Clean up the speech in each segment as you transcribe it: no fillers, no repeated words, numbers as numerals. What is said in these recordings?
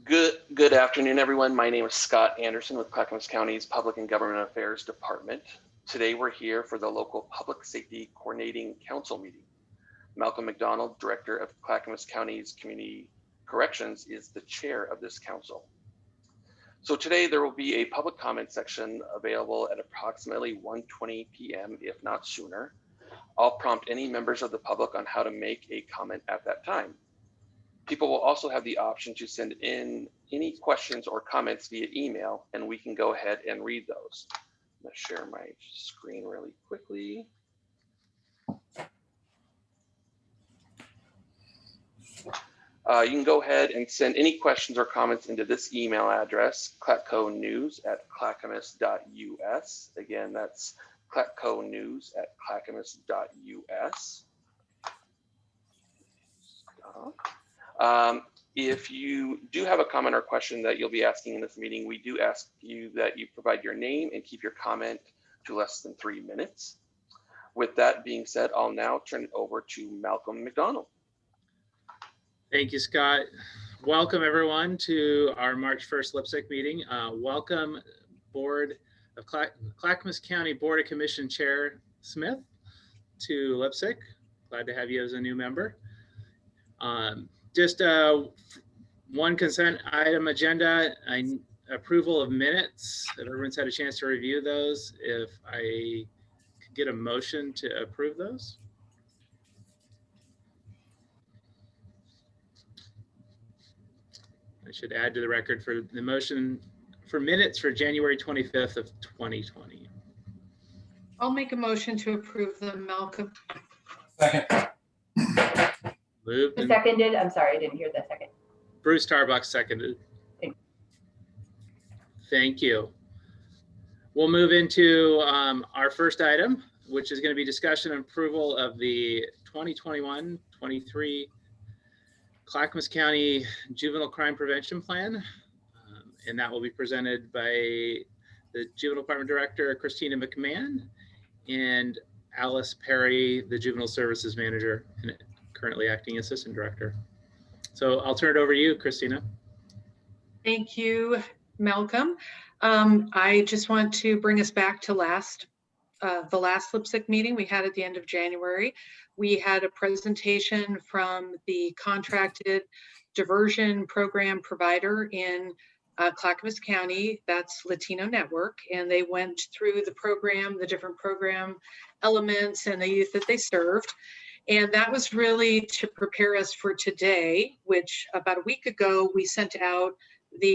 Good afternoon, everyone. My name is Scott Anderson with Clackamas County's Public and Government Affairs Department. Today, we're here for the local Public Safety Coordinating Council meeting. Malcolm McDonald, Director of Clackamas County's Community Corrections, is the chair of this council. So today, there will be a public comment section available at approximately 1:20 p.m., if not sooner. I'll prompt any members of the public on how to make a comment at that time. People will also have the option to send in any questions or comments via email, and we can go ahead and read those. I'm going to share my screen really quickly. You can go ahead and send any questions or comments into this email address, clacconews@clackamas.us. Again, that's clacconews@clackamas.us. If you do have a comment or question that you'll be asking in this meeting, we do ask you that you provide your name and keep your comment to less than 3 minutes. With that being said, I'll now turn it over to Malcolm McDonald. Thank you, Scott. Welcome everyone to our March 1st LIPSC meeting. Welcome Board of Clackamas County Board of Commission Chair Smith to LIPSC. Glad to have you as a new member. Just one consent item agenda, approval of minutes. If everyone's had a chance to review those, if I could get a motion to approve those. I should add to the record for the motion for minutes for January 25th of 2020. I'll make a motion to approve them, Malcolm. Second. Moved and Seconded. I'm sorry, I didn't hear that second. Bruce Tarbuck seconded. Thank you. We'll move into our first item, which is going to be discussion and approval of the 2021-23 Clackamas County Juvenile Crime Prevention Plan. And that will be presented by the Juvenile Department Director, Christina McMahon, and Alice Perry, the Juvenile Services Manager and currently acting Assistant Director. So I'll turn it over to you, Christina. Thank you, Malcolm. I just want to bring us back to the last LIPSC meeting we had at the end of January. We had a presentation from the contracted diversion program provider in Clackamas County, that's Latino Network, and they went through the program, the different program elements and the youth that they served. And that was really to prepare us for today, which about a week ago, we sent out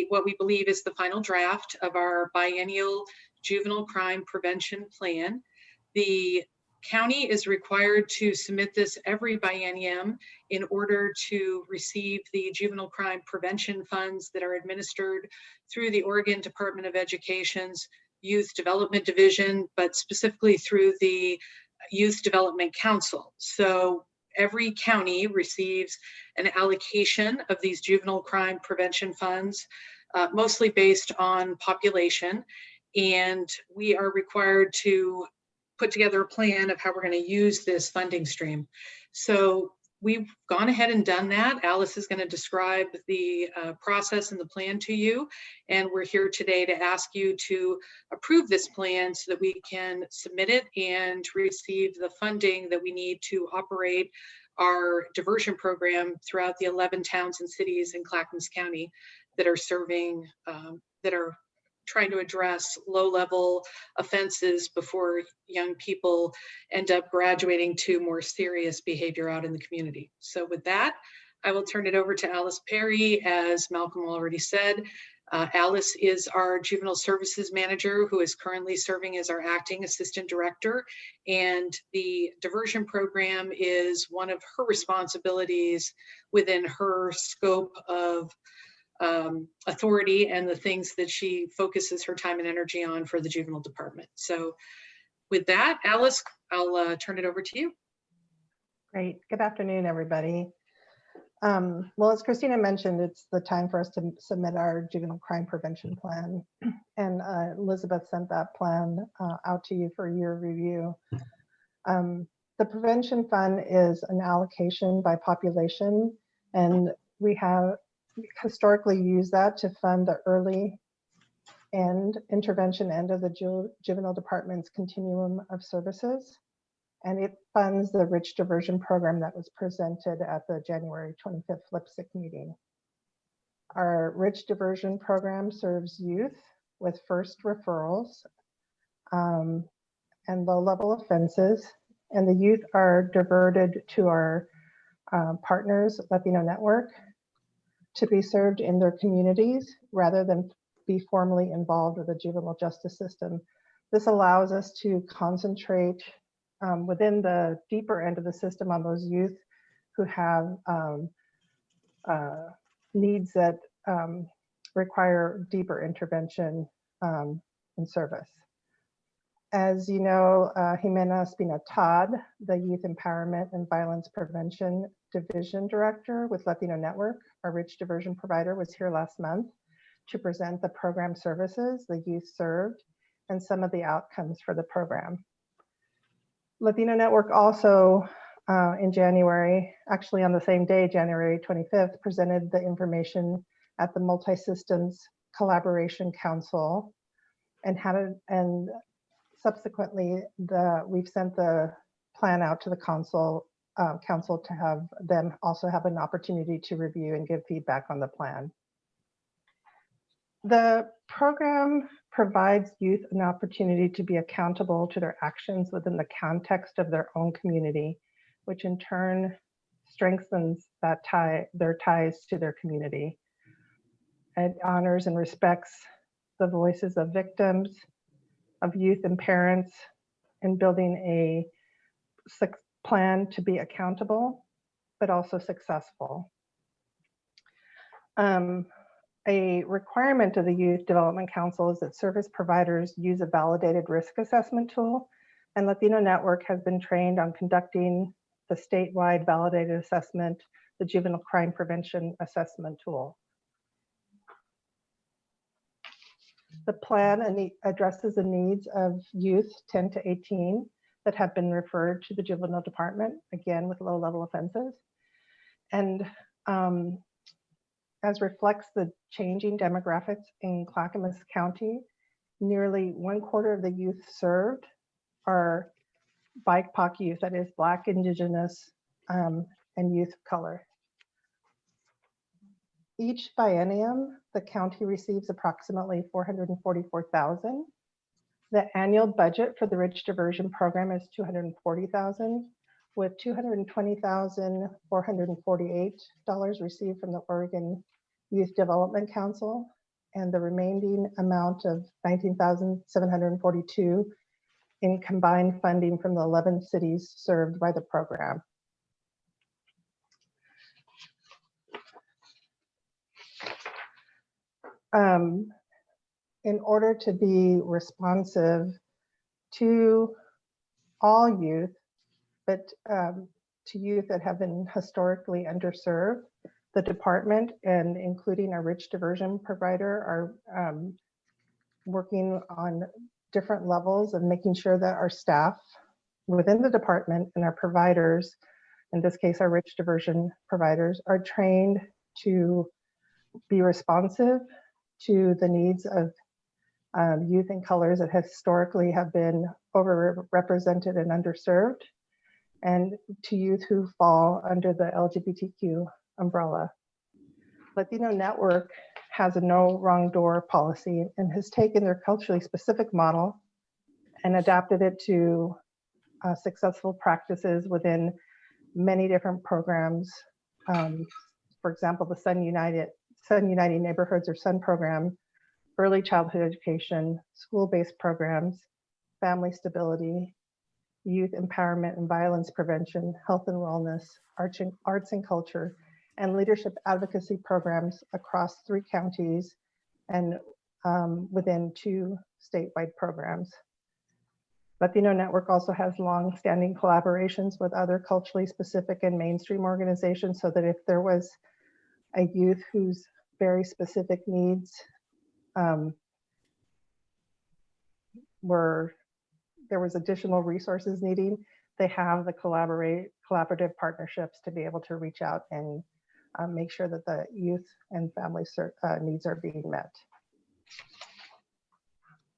what we believe is the final draft of our biennial juvenile crime prevention plan. The county is required to submit this every biennium in order to receive the juvenile crime prevention funds that are administered through the Oregon Department of Education's Youth Development Division, but specifically through the Youth Development Council. So every county receives an allocation of these juvenile crime prevention funds, mostly based on population. And we are required to put together a plan of how we're going to use this funding stream. So we've gone ahead and done that. Alice is going to describe the process and the plan to you. And we're here today to ask you to approve this plan so that we can submit it and receive the funding that we need to operate our diversion program throughout the 11 towns and cities in Clackamas County that are serving, that are trying to address low-level offenses before young people end up graduating to more serious behavior out in the community. So with that, I will turn it over to Alice Perry. As Malcolm already said, Alice is our Juvenile Services Manager who is currently serving as our acting Assistant Director, and the diversion program is one of her responsibilities within her scope of authority and the things that she focuses her time and energy on for the juvenile department. So with that, Alice, I'll turn it over to you. Great. Good afternoon, everybody. Well, as Christina mentioned, it's the time for us to submit our juvenile crime prevention plan. And Elizabeth sent that plan out to you for your review. The prevention fund is an allocation by population, and we have historically used that to fund the early intervention end of the juvenile department's continuum of services. And it funds the rich diversion program that was presented at the January 25th LIPSIC meeting. Our rich diversion program serves youth with first referrals and low-level offenses, and the youth are diverted to our partners, Latino Network, to be served in their communities rather than be formally involved with the juvenile justice system. This allows us to concentrate within the deeper end of the system on those youth who have needs that require deeper intervention and service. As you know, Jimena Espina Todd, the Youth Empowerment and Violence Prevention Division Director with Latino Network, our rich diversion provider, was here last month to present the program services the youth served and some of the outcomes for the program. Latino Network also in January, actually on the same day, January 25th, presented the information at the Multi-Systems Collaboration Council and subsequently we've sent the plan out to the council to have them also have an opportunity to review and give feedback on the plan. The program provides youth an opportunity to be accountable to their actions within the context of their own community, which in turn strengthens their ties to their community. It honors and respects the voices of victims, of youth and parents, in building a plan to be accountable, but also successful. A requirement of the Youth Development Council is that service providers use a validated risk assessment tool, and Latino Network has been trained on conducting the statewide validated assessment, the Juvenile Crime Prevention Assessment Tool. The plan addresses the needs of youth 10 to 18 that have been referred to the juvenile department, again with low-level offenses. And as reflects the changing demographics in Clackamas County, nearly 1/4 of the youth served are BIPOC youth, that is Black, Indigenous, and youth of color. Each biennium, the county receives approximately $444,000. The annual budget for the Rich Diversion Program is $240,000, with $220,448 received from the Oregon Youth Development Council, and the remaining amount of $19,742 in combined funding from the 11 cities served by the program. In order to be responsive to all youth, but to youth that have been historically underserved, the department and including our rich diversion provider are working on different levels of making sure that our staff within the department and our providers, in this case our rich diversion providers, are trained to be responsive to the needs of youth and colors that historically have been overrepresented and underserved, and to youth who fall under the LGBTQ umbrella. Latino Network has a no wrong door policy and has taken their culturally specific model and adapted it to successful practices within many different programs. For example, the Sun Uniting Neighborhoods or SUN program, early childhood education, school-based programs, family stability, youth empowerment and violence prevention, health and wellness, arts and culture, and leadership advocacy programs across 3 counties and within 2 statewide programs. Latino Network also has long-standing collaborations with other culturally specific and mainstream organizations, so that if there was a youth whose very specific needs there was additional resources needing, they have the collaborative partnerships to be able to reach out and make sure that the youth and family needs are being met.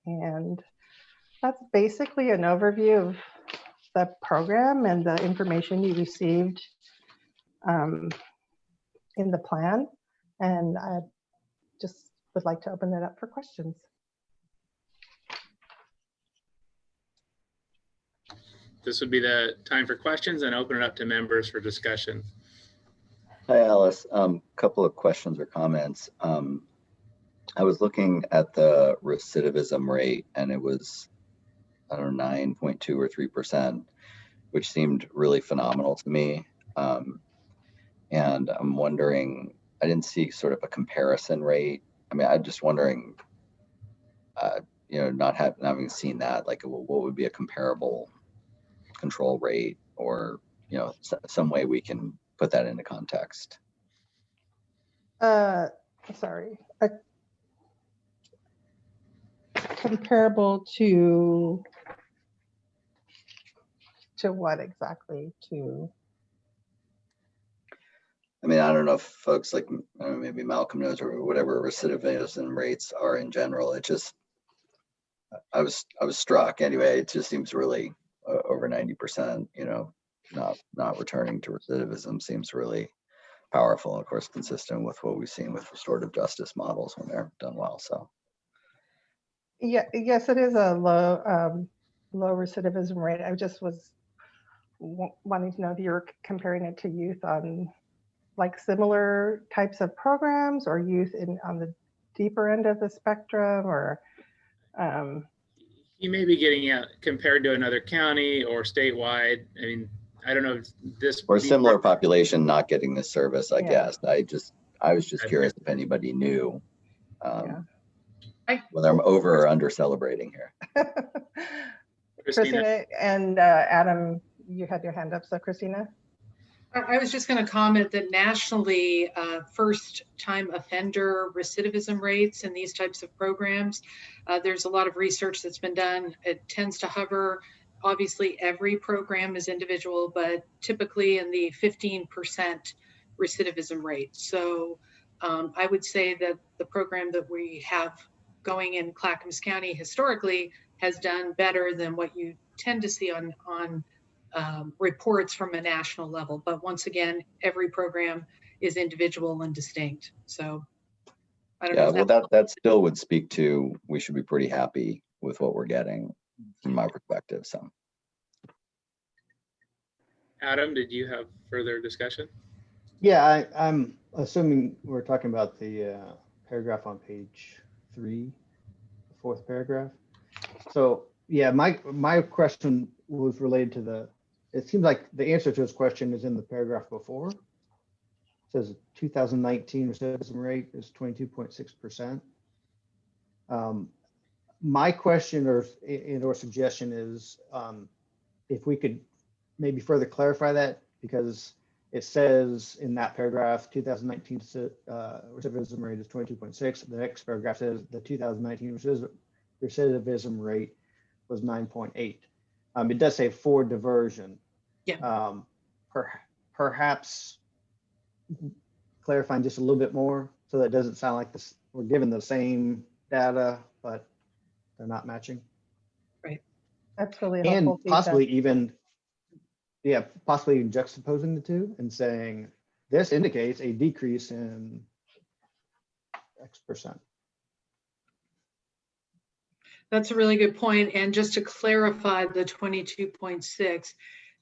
And that's basically an overview of the program and the information you received in the plan. And I just would like to open it up for questions. This would be the time for questions and open it up to members for discussion. Hi, Alice. Couple of questions or comments. I was looking at the recidivism rate and it was, I don't know, 9.2 or 3%, which seemed really phenomenal to me. And I'm wondering, I didn't see sort of a comparison rate. I mean, I'm just wondering, you know, not having seen that, like what would be a comparable control rate, or, you know, some way we can put that into context. Sorry, comparable to what exactly? To I mean, I don't know if folks like maybe Malcolm knows, or whatever recidivism rates are in general. It just, I was struck anyway. It just seems really over 90%, you know, not returning to recidivism seems really powerful, and of course consistent with what we've seen with restorative justice models when they're done well. So yeah, yes, it is a low recidivism rate. I just was wanting to know if you were comparing it to youth on like similar types of programs, or youth on the deeper end of the spectrum, or You may be getting at compared to another county or statewide. I mean, I don't know if this or similar population not getting this service, I Yeah. guess. I was just curious if anybody knew whether I'm over or under celebrating here. Christina and Adam, you had your hand up. So Christina. I was just going to comment that nationally, first-time offender recidivism rates in these types of programs, there's a lot of research that's been done. It tends to hover, obviously every program is individual, but typically in the 15% recidivism rate. So I would say that the program that we have going in Clackamas County historically has done better than what you tend to see on reports from a national level. But once again, every program is individual and distinct. So I don't know. Well, that still would speak to, we should be pretty happy with what we're getting from my perspective. So Adam, did you have further discussion? Yeah, I'm assuming we're talking about the paragraph on page 3, the 4th paragraph. So yeah, my question was related to it seems like the answer to this question is in the paragraph before. It says 2019 recidivism rate is 22.6%. My question or suggestion is if we could maybe further clarify that, because it says in that paragraph 2019 recidivism rate is 22.6. The next paragraph says the 2019 recidivism rate was 9.8. It does say for diversion. Yeah. Perhaps clarifying just a little bit more so that it doesn't sound like this, we're given the same data, but they're not matching. Right. That's really helpful. And possibly even juxtaposing the two and saying this indicates a decrease in X%. That's a really good point. And just to clarify the 22.6,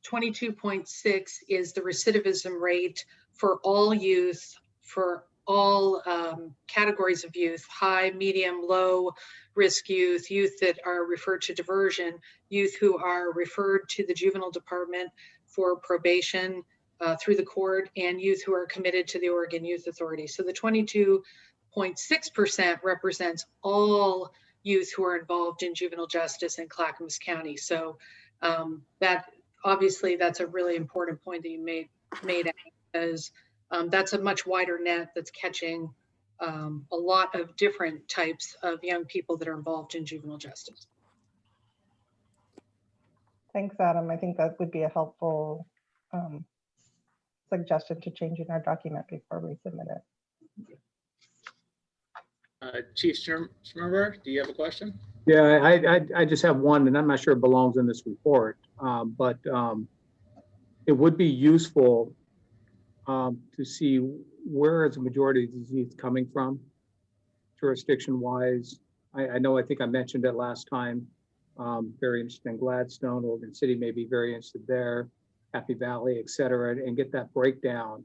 22.6 is the recidivism rate for all youth, for all categories of youth: high, medium, low risk youth, youth that are referred to diversion, youth who are referred to the juvenile department for probation through the court, and youth who are committed to the Oregon Youth Authority. So the 22.6% represents all youth who are involved in juvenile justice in Clackamas County. So that obviously that's a really important point that you made because that's a much wider net that's catching a lot of different types of young people that are involved in juvenile justice. Thanks, Adam. I think that would be a helpful suggestion to changing our document before we submit it. Chief Schmerber, do you have a question? Yeah, I just have one, and I'm not sure it belongs in this report, but it would be useful to see where is the majority of disease coming from, jurisdiction-wise. I know, I think I mentioned it last time. Very interested in Gladstone, Oregon City may be very interested there, Happy Valley, et cetera, and get that breakdown.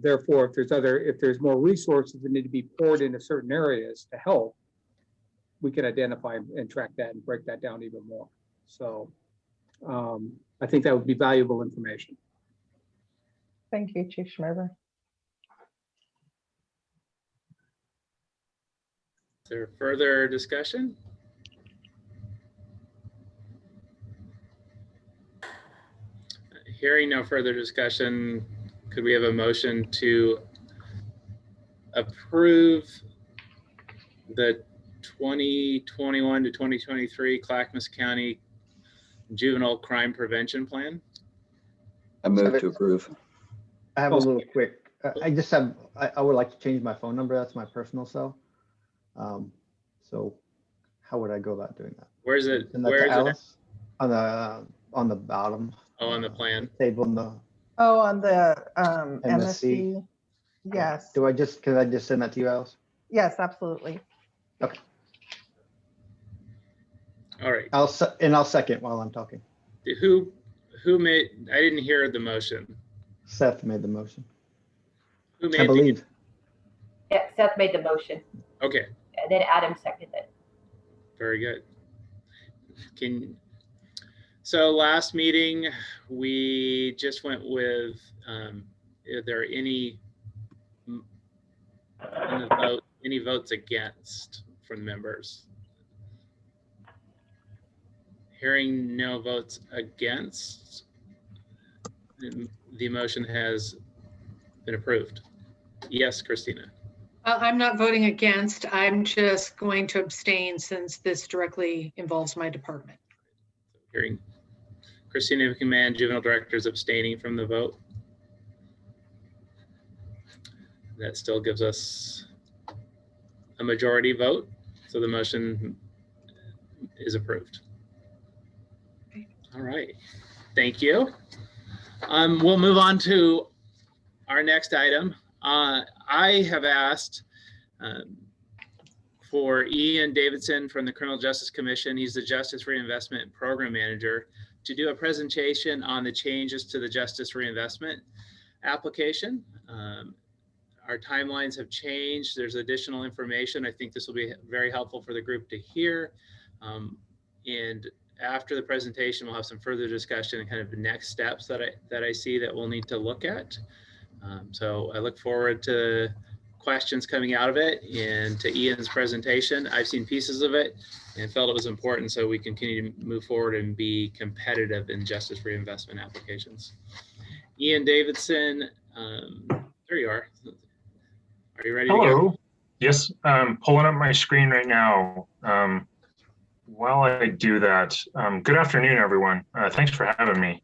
Therefore, if there's more resources that need to be poured into certain areas to help, we can identify and track that and break that down even more. So I think that would be valuable information. Thank you, Chief Schmerber. Is there further discussion? Hearing no further discussion, could we have a motion to approve the 2021 to 2023 Clackamas County Juvenile Crime Prevention Plan? I move to approve. I have a little quick, I would like to change my phone number. That's my personal cell. So how would I go about doing that? Where is it? Send that Where to is Alice? On the bottom. Oh, on the plan. Table on the Oh, on the MSC. MSC. Yes. Can I just send that to you, Alice? Yes, absolutely. All right. I'll second while I'm talking. Who made? I didn't hear the motion. Seth made the motion. Who made? I believe. Yeah, Seth made the motion, Okay. and then Adam seconded it. Very good. So last meeting, we just went with, are there any votes against from members? Hearing no votes against, the motion has been approved. Yes, Christina. I'm not voting against. I'm just going to abstain since this directly involves my department. Hearing Christina McMahon, Juvenile Director, is abstaining from the vote. That still gives us a majority vote, so the motion is approved. All right, thank you. We'll move on to our next item. I have asked for Ian Davidson from the Criminal Justice Commission, he's the Justice Reinvestment Program Manager, to do a presentation on the changes to the Justice Reinvestment application. Our timelines have changed. There's additional information. I think this will be very helpful for the group to hear. And after the presentation, we'll have some further discussion and kind of the next steps that I see that we'll need to look at. So I look forward to questions coming out of it and to Ian's presentation. I've seen pieces of it and felt it was important so we continue to move forward and be competitive in justice reinvestment applications. Ian Davidson, there you are. Are you ready to go? Hello. Yes, I'm pulling up my screen right now. While I do that, good afternoon, everyone. Thanks for having me.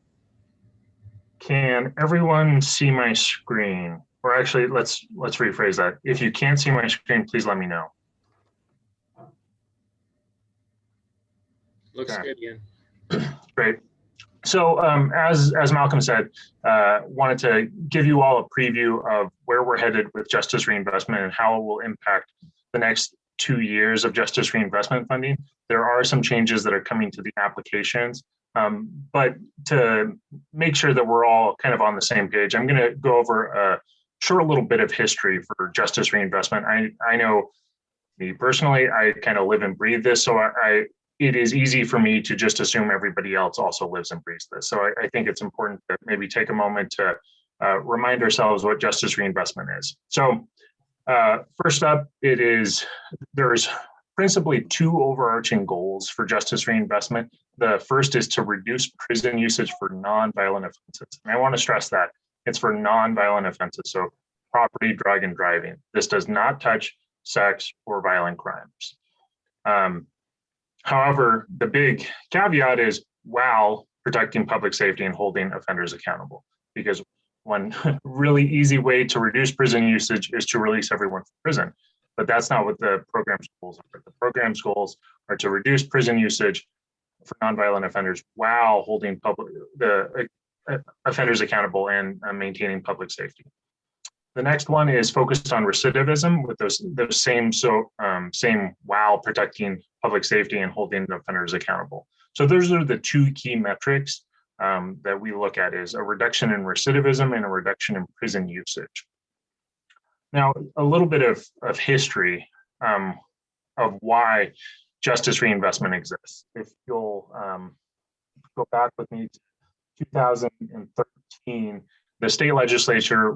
Can everyone see my screen? Or actually, let's rephrase that. If you can't see my screen, please let me know. Looks Okay. good, Ian. Great. So as Malcolm said, wanted to give you all a preview of where we're headed with justice reinvestment and how it will impact the next 2 years of justice reinvestment funding. There are some changes that are coming to the applications, but to make sure that we're all kind of on the same page, I'm going to go over a short little bit of history for justice reinvestment. I know me personally, I kind of live and breathe this, so it is easy for me to just assume everybody else also lives and breathes this. So I think it's important to maybe take a moment to remind ourselves what justice reinvestment is. So first up, there's principally 2 overarching goals for justice reinvestment. The first is to reduce prison usage for nonviolent offenses. And I want to stress that it's for nonviolent offenses. So property, drug, and driving. This does not touch sex or violent crimes. However, the big caveat is while protecting public safety and holding offenders accountable, because one really easy way to reduce prison usage is to release everyone from prison. But that's not what the program's goals are. The program's goals are to reduce prison usage for nonviolent offenders while holding the offenders accountable and maintaining public safety. The next one is focused on recidivism with those same while protecting public safety and holding the offenders accountable. So those are the two key metrics that we look at, is a reduction in recidivism and a reduction in prison usage. Now, a little bit of history of why justice reinvestment exists. If you'll go back with me to 2013, the state legislature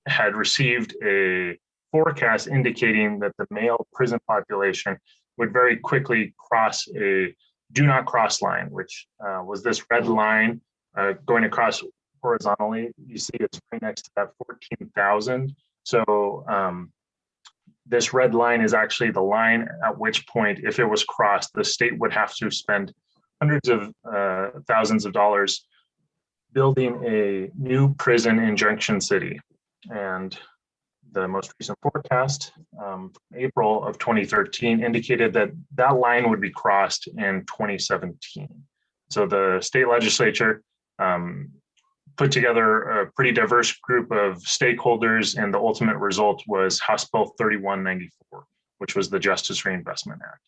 had received a forecast indicating that the male prison population would very quickly cross a do not cross line, which was this red line going across horizontally. You see it's right next to that 14,000. So this red line is actually the line at which point, if it was crossed, the state would have to spend hundreds of thousands of dollars building a new prison in Junction City. And the most recent forecast from April of 2013 indicated that that line would be crossed in 2017. So the state legislature put together a pretty diverse group of stakeholders, and the ultimate result was House Bill 3194, which was the Justice Reinvestment Act.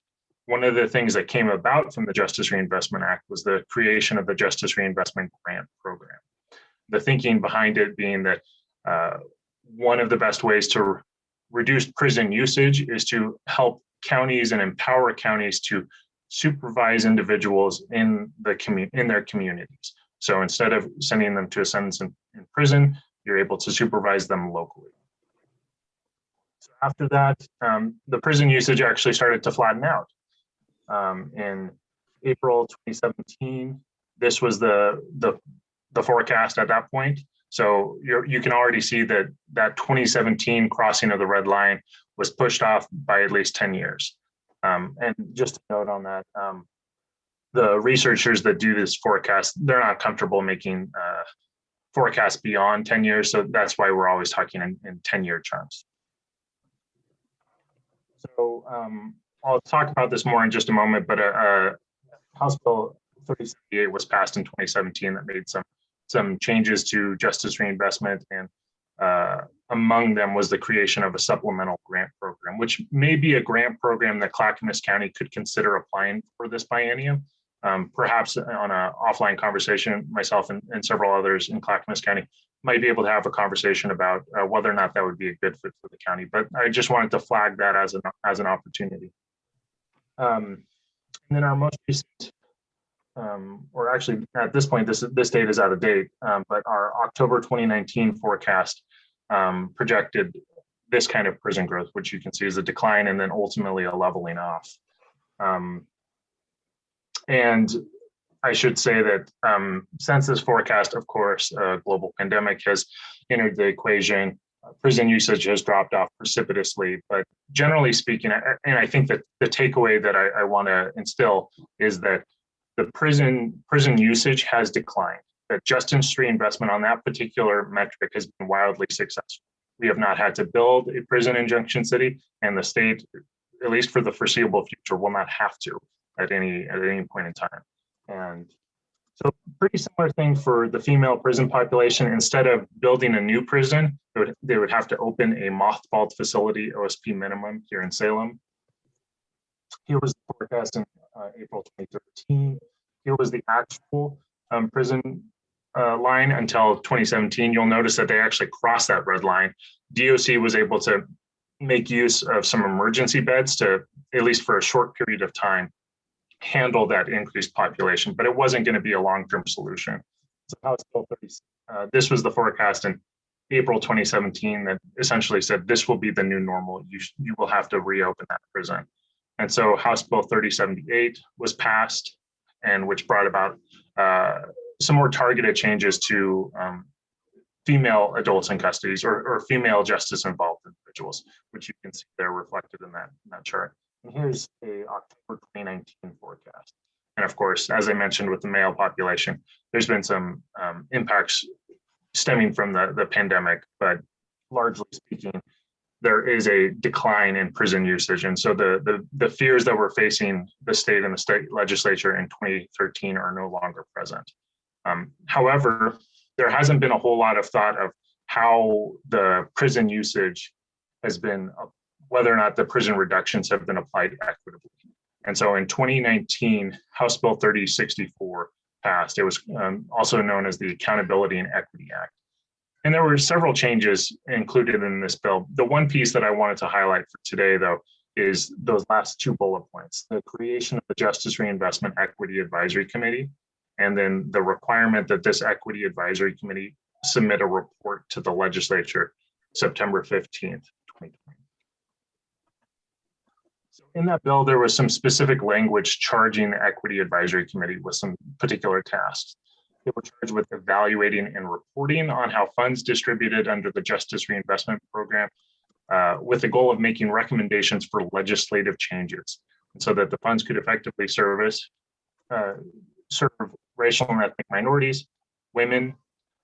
One of the things that came about from the Justice Reinvestment Act was the creation of the Justice Reinvestment Grant Program. The thinking behind it being that one of the best ways to reduce prison usage is to help counties and empower counties to supervise individuals in their communities. So instead of sending them to a sentence in prison, you're able to supervise them locally. So after that, the prison usage actually started to flatten out. In April 2017, this was the forecast at that point. So you can already see that 2017 crossing of the red line was pushed off by at least 10 years. And just to note on that, the researchers that do this forecast, they're not comfortable making forecasts beyond 10 years. So that's why we're always talking in 10-year terms. So I'll talk about this more in just a moment, but House Bill 3078 was passed in 2017 that made some changes to justice reinvestment, and among them was the creation of a supplemental grant program, which may be a grant program that Clackamas County could consider applying for this biennium. Perhaps on an offline conversation, myself and several others in Clackamas County might be able to have a conversation about whether or not that would be a good fit for the county. But I just wanted to flag that as an opportunity. And then our most recent, or actually at this point, this date is out of date, but our October 2019 forecast projected this kind of prison growth, which you can see is a decline and then ultimately a leveling off. And I should say that since this forecast, of course, a global pandemic has entered the equation. Prison usage has dropped off precipitously, but generally speaking, and I think that the takeaway that I want to instill is that the prison usage has declined. That justice reinvestment on that particular metric has been wildly successful. We have not had to build a prison in Junction City, and the state, at least for the foreseeable future, will not have to at any point in time. And so pretty similar thing for the female prison population. Instead of building a new prison, they would have to open a mothballed facility, OSP minimum, here in Salem. Here was the forecast in April 2013. Here was the actual prison line until 2017. You'll notice that they actually crossed that red line. DOC was able to make use of some emergency beds to, at least for a short period of time, handle that increased population, but it wasn't going to be a long-term solution. So House Bill 30, this was the forecast in April 2017 that essentially said this will be the new normal. You will have to reopen that prison. And so House Bill 3078 was passed, and which brought about some more targeted changes to female adults in custody or female justice involved individuals, which you can see there reflected in that chart. And here's a October 2019 forecast. And of course, as I mentioned with the male population, there's been some impacts stemming from the pandemic, but largely speaking, there is a decline in prison usage. And so the fears that were facing the state and the state legislature in 2013 are no longer present. However, there hasn't been a whole lot of thought of how the prison usage has been, whether or not the prison reductions have been applied equitably. And so in 2019, House Bill 3064 passed. It was also known as the Accountability and Equity Act. And there were several changes included in this bill. The one piece that I wanted to highlight for today, though, is those last two bullet points: the creation of the Justice Reinvestment Equity Advisory Committee, and then the requirement that this Equity Advisory Committee submit a report to the legislature September 15th, 2020. So in that bill, there was some specific language charging the Equity Advisory Committee with some particular tasks. They were charged with evaluating and reporting on how funds distributed under the Justice Reinvestment Program, with the goal of making recommendations for legislative changes, so that the funds could effectively serve racial and ethnic minorities, women,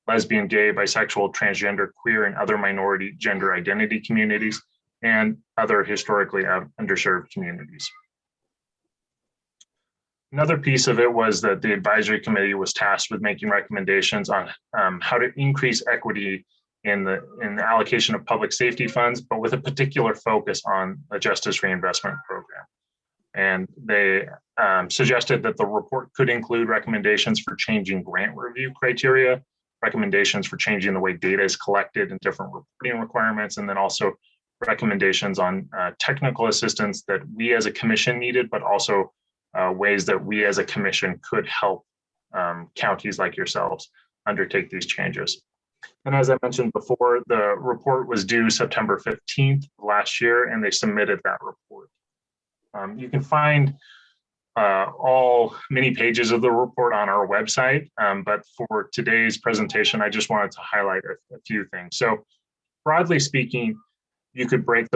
lesbian, gay, bisexual, transgender, queer, and other minority gender identity communities, and other historically underserved communities. Another piece of it was that the advisory committee was tasked with making recommendations on how to increase equity in the allocation of public safety funds, but with a particular focus on the Justice Reinvestment Program. And they suggested that the report could include recommendations for changing grant review criteria, recommendations for changing the way data is collected and different reporting requirements, and then also recommendations on technical assistance that we as a commission needed, but also ways that we as a commission could help counties like yourselves undertake these changes. And as I mentioned before, the report was due September 15th last year, and they submitted that report. You can find all many pages of the report on our website, but for today's presentation, I just wanted to highlight a few things. So broadly speaking, you could break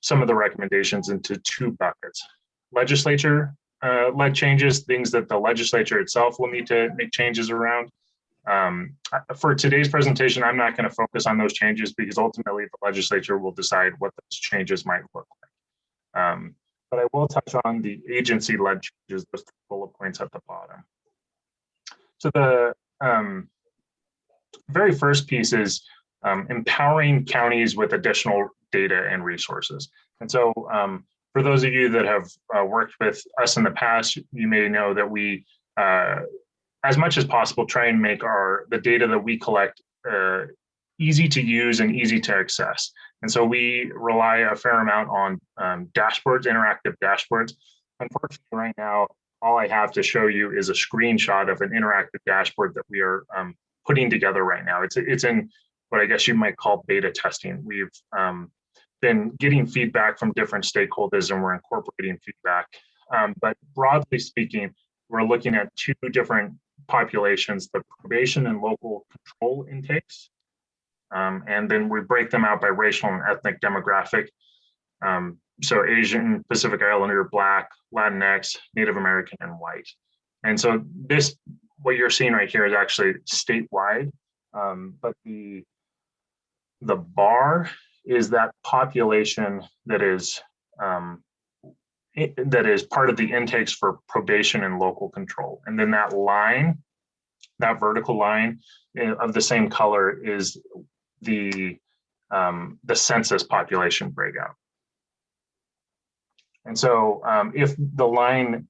some of the recommendations into two buckets: legislature led changes, things that the legislature itself will need to make changes around. For today's presentation, I'm not going to focus on those changes because ultimately the legislature will decide what those changes might look like. But I will touch on the agency-led changes, those bullet points at the bottom. So the very first piece is empowering counties with additional data and resources. And so for those of you that have worked with us in the past, you may know that we, as much as possible, try and make the data that we collect easy to use and easy to access. And so we rely a fair amount on dashboards, interactive dashboards. Unfortunately, right now, all I have to show you is a screenshot of an interactive dashboard that we are putting together right now. It's in what I guess you might call beta testing. We've been getting feedback from different stakeholders and we're incorporating feedback. But broadly speaking, we're looking at two different populations: the probation and local control intakes. And then we break them out by racial and ethnic demographic. So Asian, Pacific Islander, Black, Latinx, Native American, and white. And so this, what you're seeing right here is actually statewide, but the bar is that population that is part of the intakes for probation and local control. And then that line, that vertical line of the same color is the census population breakout. And so if the line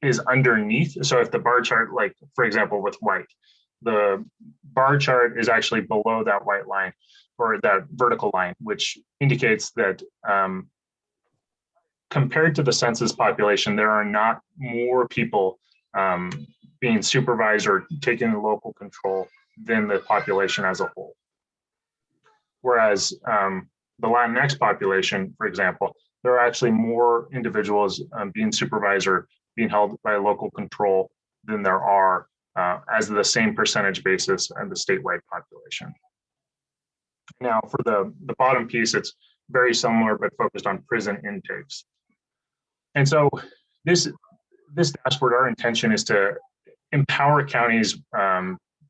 is underneath, so if the bar chart, like for example with white, the bar chart is actually below that white line or that vertical line, which indicates that compared to the census population, there are not more people being supervised or taking local control than the population as a whole. Whereas the Latinx population, for example, there are actually more individuals being supervised or being held by local control than there are as the same percentage basis and the statewide population. Now for the bottom piece, it's very similar but focused on prison intakes. And so this dashboard, our intention is to empower counties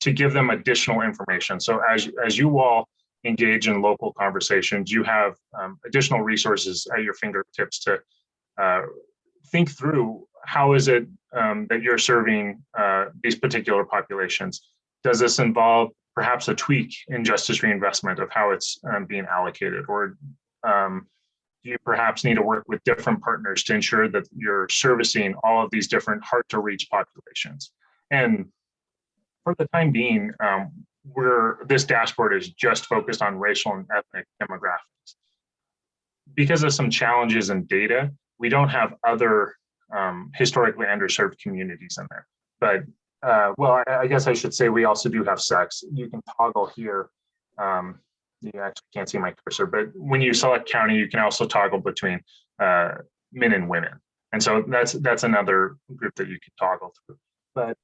to give them additional information. So as you all engage in local conversations, you have additional resources at your fingertips to think through how is it that you're serving these particular populations. Does this involve perhaps a tweak in justice reinvestment of how it's being allocated, or do you perhaps need to work with different partners to ensure that you're servicing all of these different hard to reach populations? And for the time being, this dashboard is just focused on racial and ethnic demographics. Because of some challenges in data, we don't have other historically underserved communities in there. But well, I guess I should say we also do have sex. You can toggle here. You actually can't see my cursor, but when you select county, you can also toggle between men and women. And so that's another group that you can toggle through. But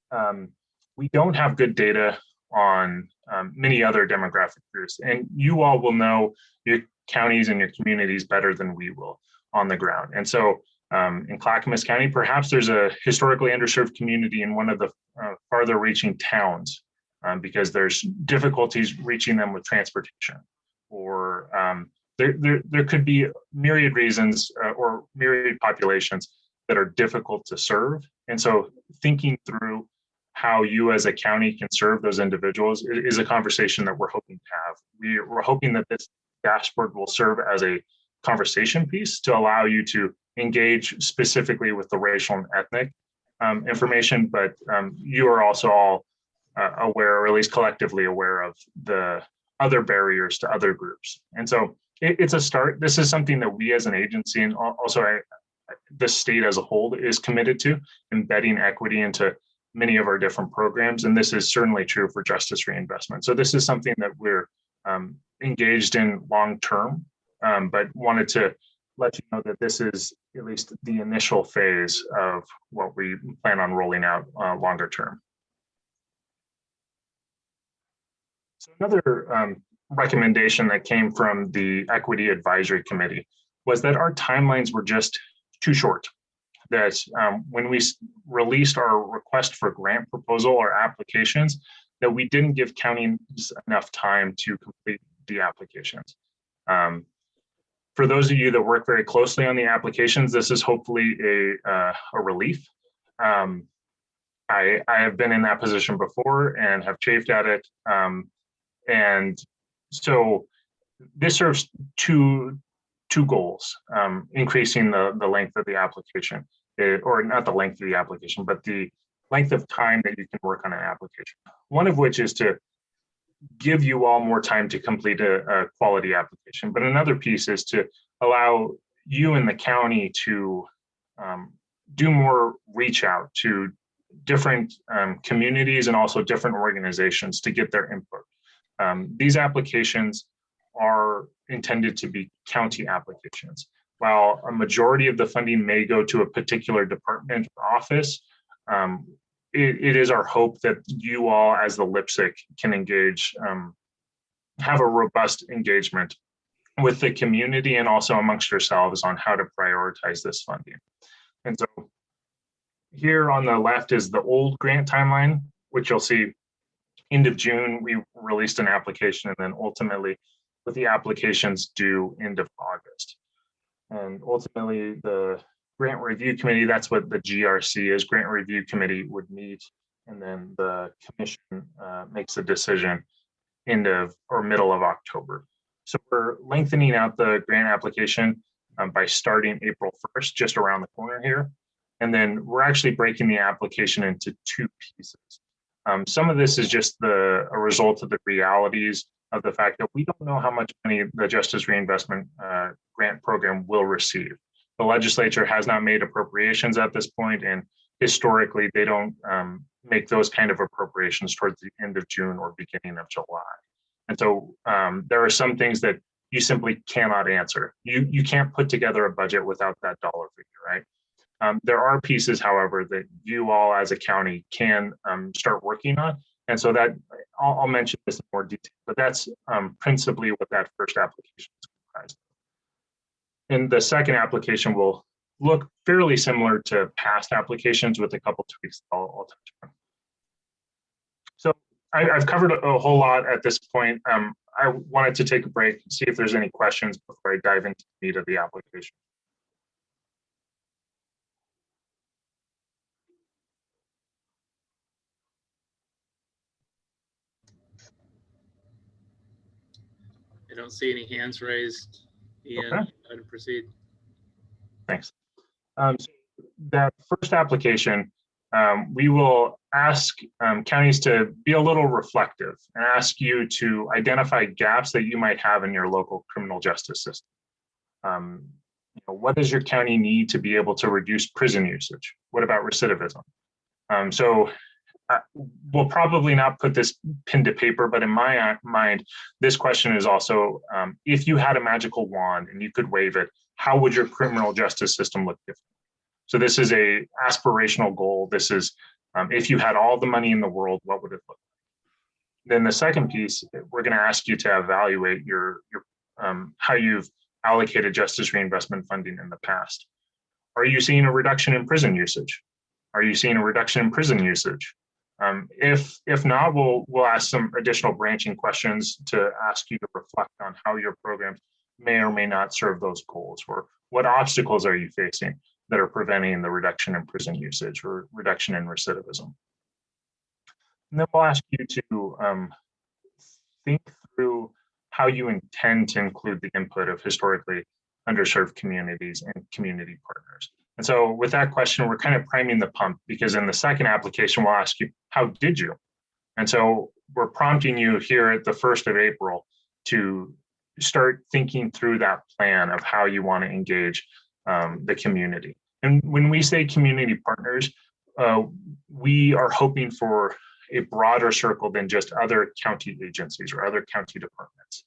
we don't have good data on many other demographic groups. And you all will know your counties and your communities better than we will on the ground. And so in Clackamas County, perhaps there's a historically underserved community in one of the farther reaching towns because there's difficulties reaching them with transportation, or there could be myriad reasons or myriad populations that are difficult to serve. And so thinking through how you as a county can serve those individuals is a conversation that we're hoping to have. We're hoping that this dashboard will serve as a conversation piece to allow you to engage specifically with the racial and ethnic information, but you are also all aware, or at least collectively aware, of the other barriers to other groups. And so it's a start. This is something that we as an agency, and also the state as a whole, is committed to embedding equity into many of our different programs. And this is certainly true for justice reinvestment. So this is something that we're engaged in long-term, but wanted to let you know that this is at least the initial phase of what we plan on rolling out longer term. So another recommendation that came from the Equity Advisory Committee was that our timelines were just too short. That when we released our request for grant proposal or applications, that we didn't give counties enough time to complete the applications. For those of you that work very closely on the applications, this is hopefully a relief. I have been in that position before and have chafed at it. And so this serves two goals: increasing the length of the application, or not the length of the application, but the length of time that you can work on an application. One of which is to give you all more time to complete a quality application. But another piece is to allow you and the county to do more reach out to different communities and also different organizations to get their input. These applications are intended to be county applications. While a majority of the funding may go to a particular department or office, it is our hope that you all as the LPSC can engage, have a robust engagement with the community and also amongst yourselves on how to prioritize this funding. And so here on the left is the old grant timeline, which you'll see end of June, we released an application, and then ultimately with the applications due end of August. And ultimately the grant review committee, that's what the GRC is, grant review committee would meet, and then the commission makes a decision end of or middle of October. So we're lengthening out the grant application by starting April 1st, just around the corner here. And then we're actually breaking the application into two pieces. Some of this is just a result of the realities of the fact that we don't know how much money the Justice Reinvestment Grant Program will receive. The legislature has not made appropriations at this point, and historically they don't make those kind of appropriations towards the end of June or beginning of July. And so there are some things that you simply cannot answer. You can't put together a budget without that dollar figure, right? There are pieces, however, that you all as a county can start working on. And so that I'll mention this in more detail, but that's principally what that first application is comprised of. And the second application will look fairly similar to past applications with a couple tweaks I'll touch on. So I've covered a whole lot at this point. I wanted to take a break, see if there's any questions before I dive into the meat of the application. I don't see any hands raised. Ian, Okay. go ahead and proceed. Thanks. So that first application, we will ask counties to be a little reflective and ask you to identify gaps that you might have in your local criminal justice system. What does your county need to be able to reduce prison usage? What about recidivism? We'll probably not put this pen to paper, but in my mind, this question is also, if you had a magical wand and you could wave it, how would your criminal justice system look different? So this is a aspirational goal. This is, if you had all the money in the world, what would it look like? Then the second piece, we're going to ask you to evaluate your how you've allocated justice reinvestment funding in the past. Are you seeing a reduction in prison usage? Are you seeing a reduction in prison usage? If not, we'll ask some additional branching questions to ask you to reflect on how your programs may or may not serve those goals, or what obstacles are you facing that are preventing the reduction in prison usage or reduction in recidivism. And then we'll ask you to think through how you intend to include the input of historically underserved communities and community partners. And so with that question, we're kind of priming the pump, because in the second application, we'll ask you, how did you? And so we're prompting you here at the 1st of April to start thinking through that plan of how you want to engage the community. And when we say community partners, we are hoping for a broader circle than just other county agencies or other county departments.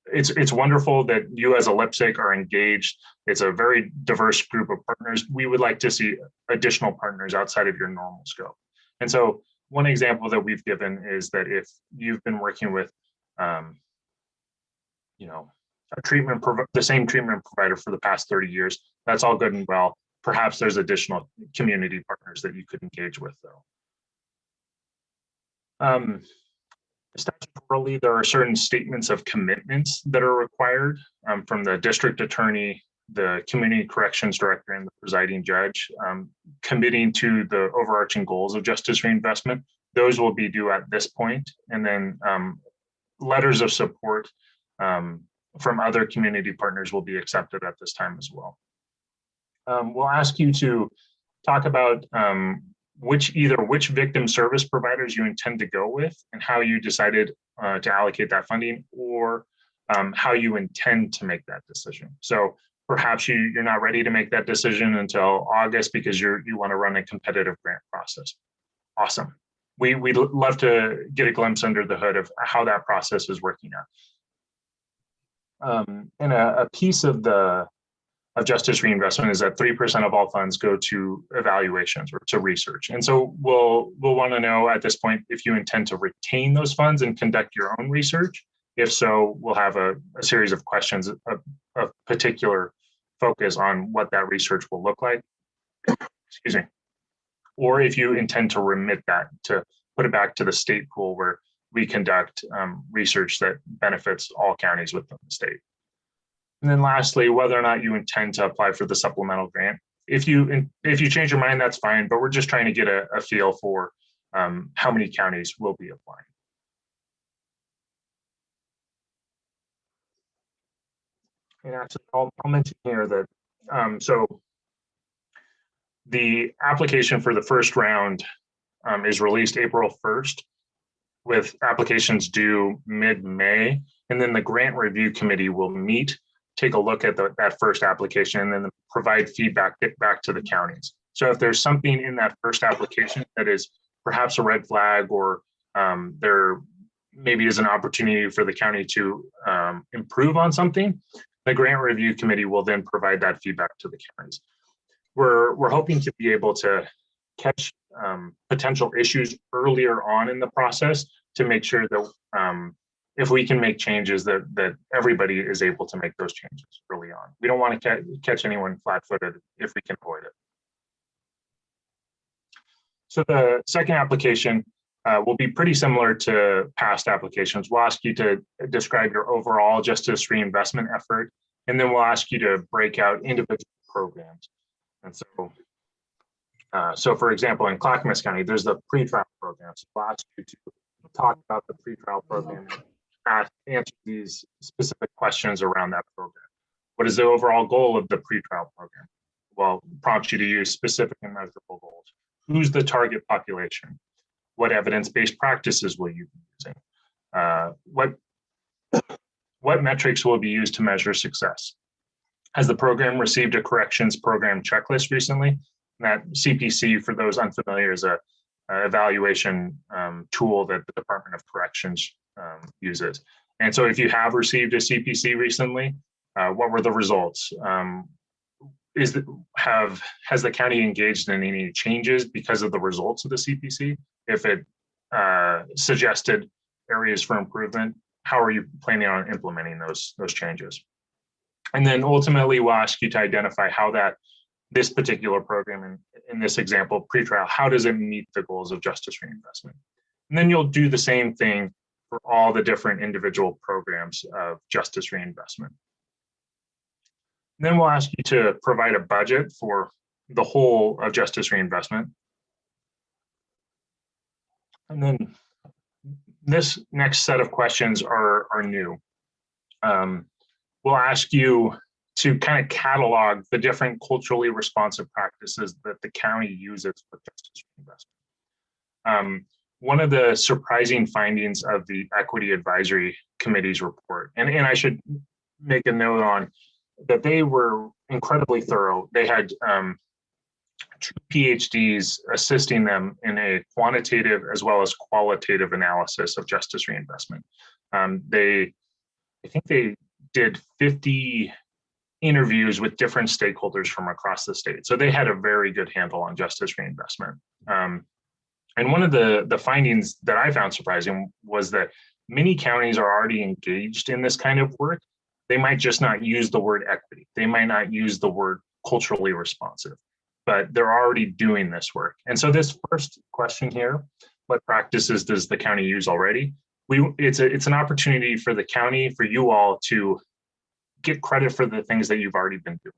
It's wonderful that you as a LIPSIC are engaged. It's a very diverse group of partners. We would like to see additional partners outside of your normal scope. And so one example that we've given is that if you've been working with, the same treatment provider for the past 30 years, that's all good and well. Perhaps there's additional community partners that you could engage with, though. Statutorily, there are certain statements of commitments that are required from the district attorney, the community corrections director, and the presiding judge, committing to the overarching goals of justice reinvestment. Those will be due at this point, and then letters of support from other community partners will be accepted at this time as well. We'll ask you to talk about which victim service providers you intend to go with and how you decided to allocate that funding, or how you intend to make that decision. So perhaps you're not ready to make that decision until August because you want to run a competitive grant process. Awesome. We'd love to get a glimpse under the hood of how that process is working out. And a piece of justice reinvestment is that 3% of all funds go to evaluations or to research. And so we'll want to know at this point if you intend to retain those funds and conduct your own research. If so, we'll have a series of questions of particular focus on what that research will look like. Excuse me. Or if you intend to remit that, to put it back to the state pool where we conduct research that benefits all counties within the state. And then lastly, whether or not you intend to apply for the supplemental grant. If you change your mind, that's fine, but we're just trying to get a feel for how many counties will be applying. And actually, I'll mention here that, so the application for the first round is released April 1st, with applications due mid-May, and then the grant review committee will meet, take a look at that first application, and then provide feedback back to the counties. So if there's something in that first application that is perhaps a red flag, or there maybe is an opportunity for the county to improve on something, the grant review committee will then provide that feedback to the counties. We're hoping to be able to catch potential issues earlier on in the process to make sure that if we can make changes that everybody is able to make those changes early on. We don't want to catch anyone flat-footed if we can avoid it. So the second application will be pretty similar to past applications. We'll ask you to describe your overall justice reinvestment effort, and then we'll ask you to break out individual programs. And so for example, in Clackamas County, there's the pretrial program. So we'll ask you to talk about the pretrial program and answer these specific questions around that program. What is the overall goal of the pretrial program? Well, prompt you to use specific and measurable goals. Who's the target population? What evidence-based practices will you be using? What metrics will be used to measure success? Has the program received a corrections program checklist recently? That CPC, for those unfamiliar, is a evaluation tool that the Department of Corrections uses. And so if you have received a CPC recently, what were the results? Has the county engaged in any changes because of the results of the CPC? If it suggested areas for improvement, how are you planning on implementing those changes? And then ultimately, we'll ask you to identify how this particular program, in this example, pretrial, how does it meet the goals of justice reinvestment? And then you'll do the same thing for all the different individual programs of justice reinvestment. And then we'll ask you to provide a budget for the whole of justice reinvestment. And then this next set of questions are new. We'll ask you to kind of catalog the different culturally responsive practices that the county uses for justice reinvestment. One of the surprising findings of the Equity Advisory Committee's report, and I should make a note on that they were incredibly thorough. They had 2 PhDs assisting them in a quantitative as well as qualitative analysis of justice reinvestment. I think they did 50 interviews with different stakeholders from across the state. So they had a very good handle on justice reinvestment. And one of the findings that I found surprising was that many counties are already engaged in this kind of work. They might just not use the word equity. They might not use the word culturally responsive, but they're already doing this work. And so this first question here, what practices does the county use already? It's an opportunity for the county, for you all to get credit for the things that you've already been doing.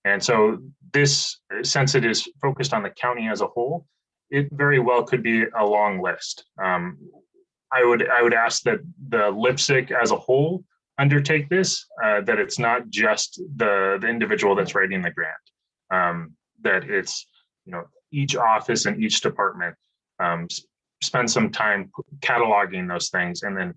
And so this, since it is focused on the county as a whole, it very well could be a long list. I would ask that the LIPSIC as a whole undertake this, that it's not just the individual that's writing the grant, that it's, each office and each department spend some time cataloging those things, and then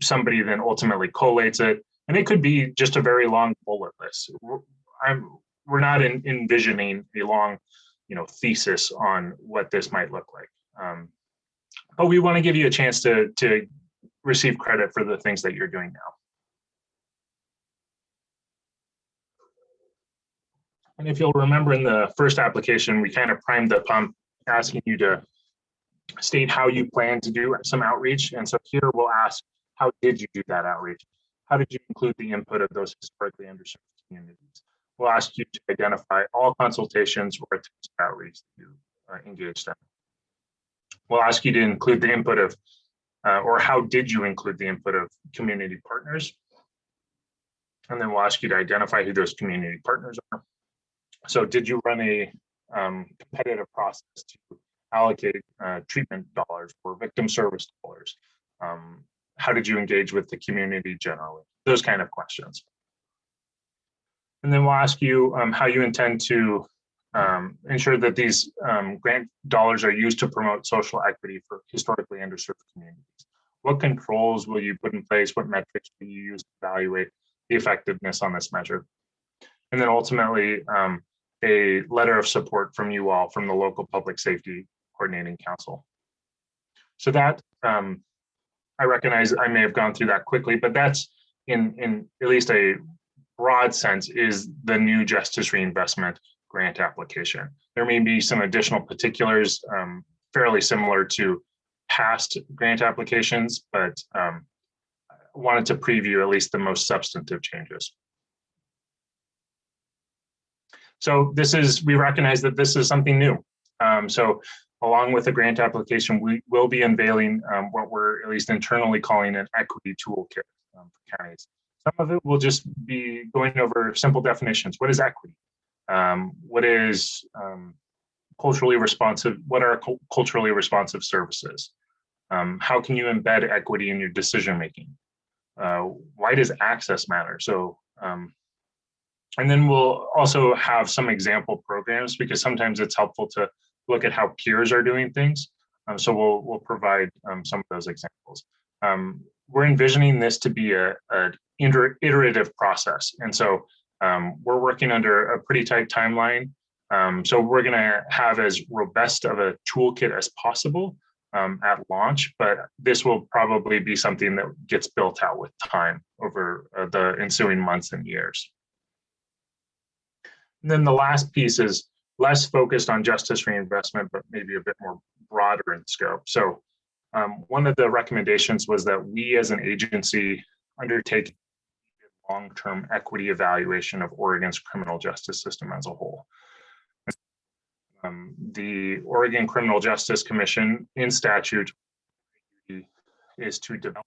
somebody then ultimately collates it. And it could be just a very long bullet list. We're not envisioning a long, thesis on what this might look like. But we want to give you a chance to receive credit for the things that you're doing now. And if you'll remember, in the first application, we kind of primed the pump, asking you to state how you plan to do some outreach. And so here we'll ask, how did you do that outreach? How did you include the input of those historically underserved communities? We'll ask you to identify all consultations or attempts of outreach that you engaged in. We'll ask you to include the input of, or how did you include the input of community partners? And then we'll ask you to identify who those community partners are. So did you run a competitive process to allocate treatment dollars or victim service dollars? How did you engage with the community generally? Those kind of questions. And then we'll ask you how you intend to ensure that these grant dollars are used to promote social equity for historically underserved communities. What controls will you put in place? What metrics will you use to evaluate the effectiveness on this measure? And then ultimately, a letter of support from you all, from the local public safety coordinating council. So that, I recognize I may have gone through that quickly, but that's in at least a broad sense is the new justice reinvestment grant application. There may be some additional particulars fairly similar to past grant applications, but wanted to preview at least the most substantive changes. So we recognize that this is something new. So Along with the grant application, we will be unveiling what we're at least internally calling an equity toolkit for counties. Some of it will just be going over simple definitions. What is equity? What is culturally responsive? What are culturally responsive services? How can you embed equity in your decision making? Why does access matter? So, and then we'll also have some example programs, because sometimes it's helpful to look at how peers are doing things. So we'll provide some of those examples. We're envisioning this to be an iterative process. And so we're working under a pretty tight timeline. So we're gonna have as robust of a toolkit as possible at launch, but this will probably be something that gets built out with time over the ensuing months and years. And then the last piece is less focused on justice reinvestment, but maybe a bit more broader in scope. So one of the recommendations was that we as an agency undertake long-term equity evaluation of Oregon's criminal justice system as a whole. The Oregon Criminal Justice Commission in statute is to develop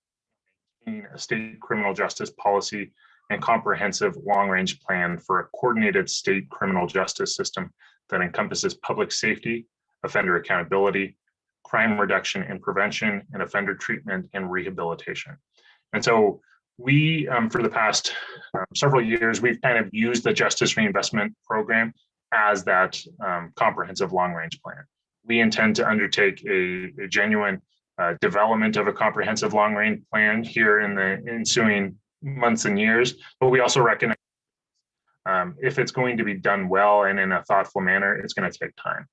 a state criminal justice policy and comprehensive long-range plan for a coordinated state criminal justice system that encompasses public safety, offender accountability, crime reduction and prevention, and offender treatment and rehabilitation. And so we, for the past several years, we've kind of used the Justice Reinvestment Program as that comprehensive long-range plan. We intend to undertake a genuine development of a comprehensive long-range plan here in the ensuing months and years, but we also recognize if it's going to be done well and in a thoughtful manner, it's going to take time.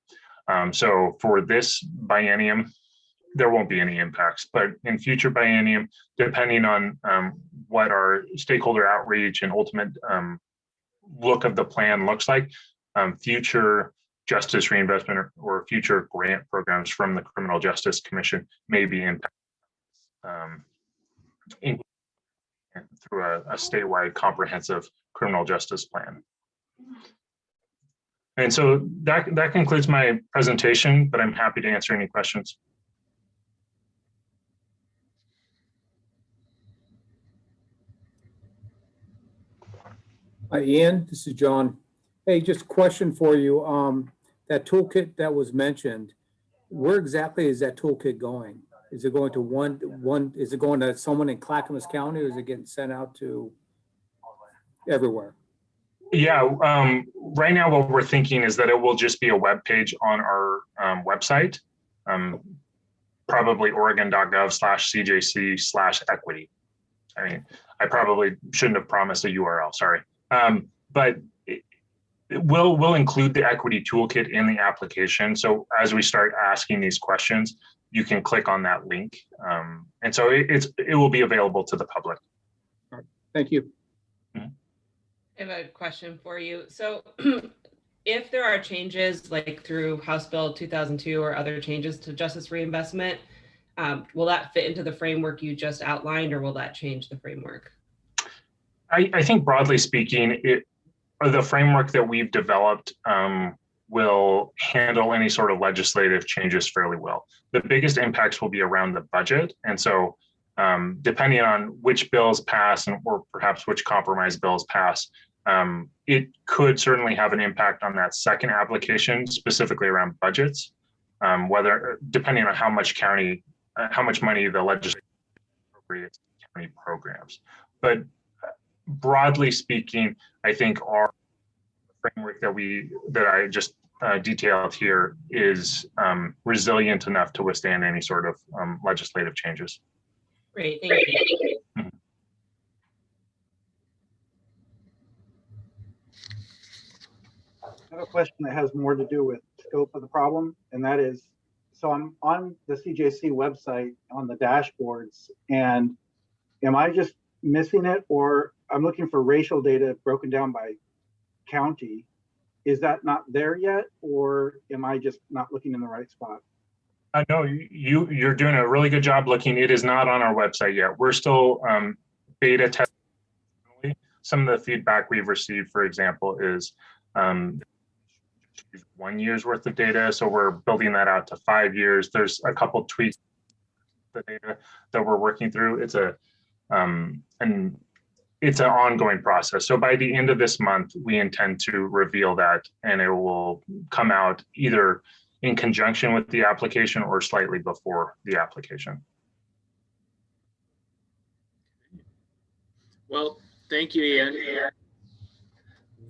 So for this biennium, there won't be any impacts, but in future biennium, depending on what our stakeholder outreach and ultimate look of the plan looks like, future justice reinvestment or future grant programs from the Criminal Justice Commission may be impacted through a statewide comprehensive criminal justice plan. And so that concludes my presentation, but I'm happy to answer any questions. Hi, Ian, this is John. Hey, just a question for you. That toolkit that was mentioned, where exactly is that toolkit going? Is it going to is it going to someone in Clackamas County, or is it getting sent out to everywhere? Yeah, right now what we're thinking is that it will just be a web page on our website, probably oregon.gov/CJC/equity. I mean, I probably shouldn't have promised a URL, sorry. But we'll include the equity toolkit in the application. So as we start asking these questions, you can click on that link. And so it will be available to the public. All right. Thank you. I have a question for you. So if there are changes like through House Bill 2002 or other changes to justice reinvestment, will that fit into the framework you just outlined, or will that change the framework? I think broadly speaking, the framework that we've developed will handle any sort of legislative changes fairly well. The biggest impacts will be around the budget. And so depending on which bills pass or perhaps which compromise bills pass, it could certainly have an impact on that second application, specifically around budgets, depending on how much money the legislature appropriates to county programs. But broadly speaking, I think our framework that I just detailed here is resilient enough to withstand any sort of legislative changes. Great, thank you. I have a question that has more to do with scope of the problem, and that is, so I'm on the CJC website on the dashboards, and am I just missing it, or I'm looking for racial data broken down by county? Is that not there yet, or am I just not looking in the right spot? No, you're doing a really good job looking. It is not on our website yet. We're still beta testing. Some of the feedback we've received, for example, is 1 year's worth of data. So we're building that out to 5 years. There's a couple tweaks to the data that we're working through. It's an ongoing process. So by the end of this month, we intend to reveal that, and it will come out either in conjunction with the application or slightly before the application. Well, thank you, Ian.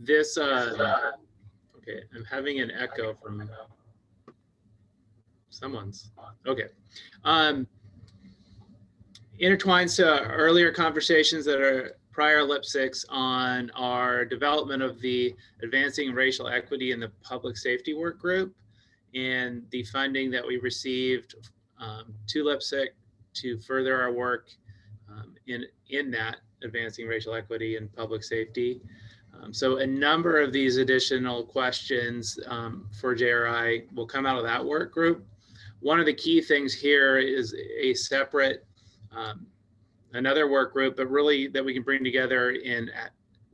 This, okay, I'm having an echo from someone's, okay. Intertwines to earlier conversations that are prior LIPSICs on our development of the Advancing Racial Equity in the Public Safety Work Group and the funding that we received to LIPSIC to further our work in that Advancing Racial Equity in Public Safety. So a number of these additional questions for JRI will come out of that work group. One of the key things here is a separate, another work group, but really that we can bring together and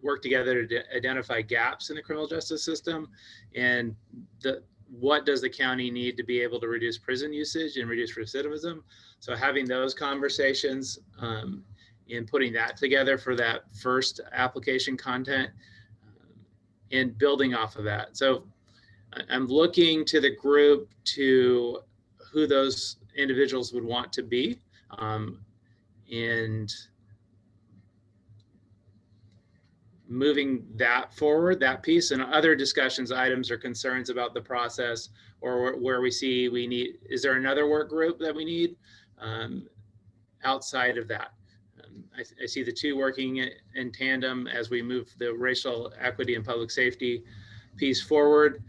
work together to identify gaps in the criminal justice system and what does the county need to be able to reduce prison usage and reduce recidivism. So having those conversations and putting that together for that first application content and building off of that. So I'm looking to the group to who those individuals would want to be and moving that forward, that piece, and other discussions, items, or concerns about the process, or where we see we need, is there another work group that we need outside of that? I see the two working in tandem as we move the racial equity and public safety piece forward